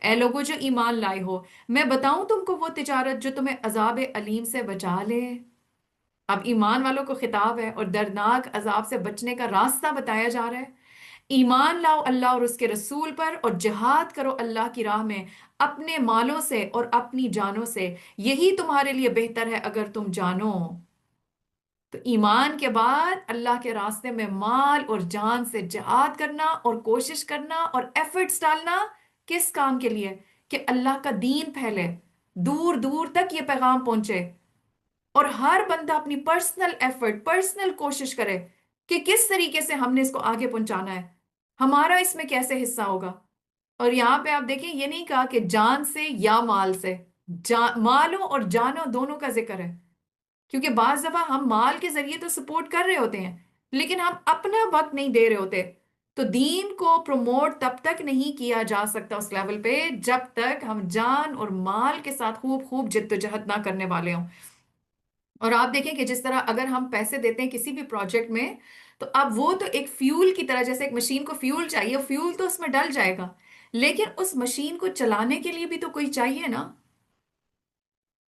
اے لوگوں جو ایمان لائے ہو، میں بتاؤں تم کو وہ تجارت جو تمہیں عذاب علیم سے بچا لے۔ اب ایمان والوں کو خطاب ہے اور دردناک عذاب سے بچنے کا راستہ بتایا جا رہا ہے۔ ایمان لاؤ اللہ اور اس کے رسول پر، اور جہاد کرو اللہ کی راہ میں اپنے مالوں سے اور اپنی جانوں سے، یہی تمہارے لیے بہتر ہے اگر تم جانو۔ تو ایمان کے بعد اللہ کے راستے میں مال اور جان سے جہاد کرنا اور کوشش کرنا اور ایفرٹس ڈالنا، کس کام کے لیے؟ کہ اللہ کا دین پھیلے، دور دور تک یہ پیغام پہنچے، اور ہر بندہ اپنی پرسنل ایفرٹ، پرسنل کوشش کرے کہ کس طریقے سے ہم نے اس کو آگے پہنچانا ہے، ہمارا اس میں کیسے حصہ ہوگا۔ اور یہاں پہ آپ دیکھیں، یہ نہیں کہا کہ جان سے یا مال سے، مالوں اور جانوں دونوں کا ذکر ہے، کیونکہ بعض دفعہ ہم مال کے ذریعے تو سپورٹ کر رہے ہوتے ہیں لیکن ہم اپنا وقت نہیں دے رہے ہوتے۔ تو دین کو پروموٹ تب تک نہیں کیا جا سکتا اس لیول پہ جب تک ہم جان اور مال کے ساتھ خوب خوب جد و جہد نہ کرنے والے ہوں۔ اور آپ دیکھیں کہ جس طرح اگر ہم پیسے دیتے ہیں کسی بھی پروجیکٹ میں، تو اب وہ تو ایک فیول کی طرح، جیسے ایک مشین کو فیول چاہیے، فیول تو اس میں ڈل جائے گا، لیکن اس مشین کو چلانے کے لیے بھی تو کوئی چاہیے نا۔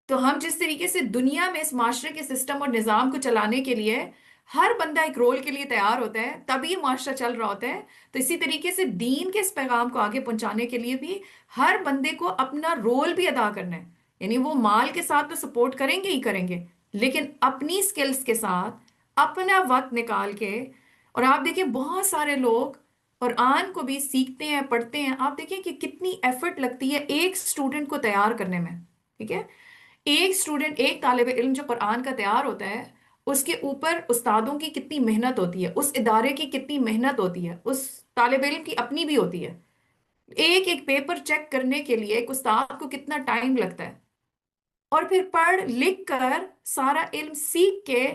تو ہم جس طریقے سے دنیا میں اس معاشرے کے سسٹم اور نظام کو چلانے کے لیے ہر بندہ ایک رول کے لیے تیار ہوتا ہے، تبھی یہ معاشرہ چل رہا ہوتا ہے، تو اسی طریقے سے دین کے اس پیغام کو آگے پہنچانے کے لیے بھی ہر بندے کو اپنا رول بھی ادا کرنا ہے۔ یعنی وہ مال کے ساتھ تو سپورٹ کریں گے ہی کریں گے، لیکن اپنی سکلز کے ساتھ اپنا وقت نکال کے۔ اور آپ دیکھیں بہت سارے لوگ قرآن کو بھی سیکھتے ہیں، پڑھتے ہیں، آپ دیکھیں کہ کتنی ایفرٹ لگتی ہے ایک سٹوڈنٹ کو تیار کرنے میں، ٹھیک ہے؟ ایک سٹوڈنٹ، ایک طالب علم جو قرآن کا تیار ہوتا ہے، اس کے اوپر استادوں کی کتنی محنت ہوتی ہے، اس ادارے کی کتنی محنت ہوتی ہے، اس طالب علم کی اپنی بھی ہوتی ہے۔ ایک ایک پیپر چیک کرنے کے لیے ایک استاد کو کتنا ٹائم لگتا ہے، اور پھر پڑھ لکھ کر سارا علم سیکھ کے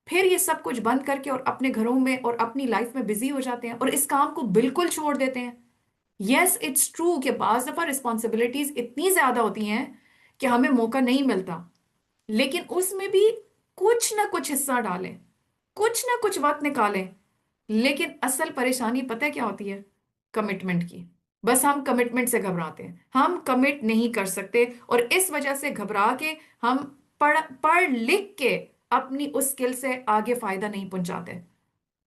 پھر یہ سب کچھ بند کر کے اور اپنے گھروں میں اور اپنی لائف میں بزی ہو جاتے ہیں اور اس کام کو بالکل چھوڑ دیتے ہیں۔ یس اٹس ٹرو کہ بعض دفعہ رسپانسبلٹیز اتنی زیادہ ہوتی ہیں کہ ہمیں موقع نہیں ملتا، لیکن اس میں بھی کچھ نہ کچھ حصہ ڈالیں، کچھ نہ کچھ وقت نکالیں۔ لیکن اصل پریشانی پتہ ہے کیا ہوتی ہے؟ کمٹمنٹ کی۔ بس ہم کمٹمنٹ سے گھبراتے ہیں، ہم کمٹ نہیں کر سکتے، اور اس وجہ سے گھبرا کے ہم پڑھ لکھ کے اپنی اس سکل سے آگے فائدہ نہیں پہنچاتے۔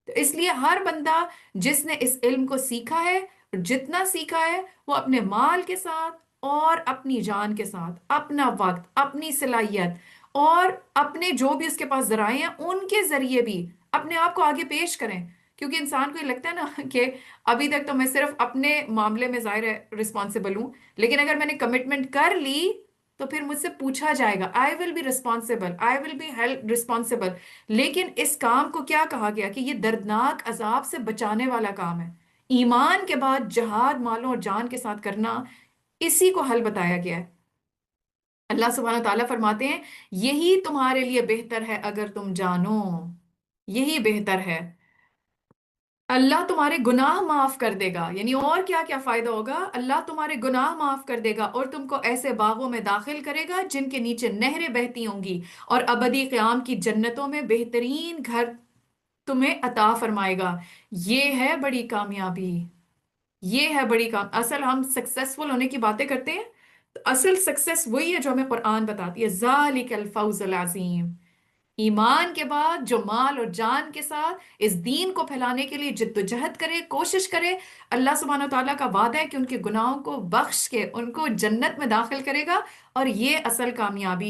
تو اس لیے ہر بندہ جس نے اس علم کو سیکھا ہے، اور جتنا سیکھا ہے، وہ اپنے مال کے ساتھ اور اپنی جان کے ساتھ اپنا وقت، اپنی صلاحیت اور اپنے جو بھی اس کے پاس ذرائع ہیں ان کے ذریعے بھی اپنے آپ کو آگے پیش کریں۔ کیونکہ انسان کو یہ لگتا ہے نا کہ ابھی تک تو میں صرف اپنے معاملے میں ظاہر ہے رسپانسبل ہوں، لیکن اگر میں نے کمٹمنٹ کر لی تو پھر مجھ سے پوچھا جائے گا، I will be responsible, I will be held responsible. لیکن اس کام کو کیا کہا گیا کہ یہ دردناک عذاب سے بچانے والا کام ہے۔ ایمان کے بعد جہاد مالوں اور جان کے ساتھ کرنا، اسی کو حل بتایا گیا ہے۔ اللہ سبحانہ تعالیٰ فرماتے ہیں یہی تمہارے لیے بہتر ہے اگر تم جانو، یہی بہتر ہے۔ اللہ تمہارے گناہ معاف کر دے گا، یعنی اور کیا کیا فائدہ ہوگا؟ اللہ تمہارے گناہ معاف کر دے گا اور تم کو ایسے باغوں میں داخل کرے گا جن کے نیچے نہریں بہتی ہوں گی، اور ابدی قیام کی جنتوں میں بہترین گھر تمہیں عطا فرمائے گا۔ یہ ہے بڑی کامیابی، یہ ہے بڑی اصل ہم سکسیسفل ہونے کی باتیں کرتے ہیں، تو اصل سکسیس وہی ہے جو ہمیں قرآن بتاتی ہے، ذالک الفوز العظیم۔ ایمان کے بعد جو مال اور جان کے ساتھ اس دین کو پھیلانے کے لیے جد و جہد کرے، کوشش کرے، اللہ سبحانہ و تعالیٰ کا وعدہ ہے کہ ان کے گناہوں کو بخش کے ان کو جنت میں داخل کرے گا، اور یہ اصل کامیابی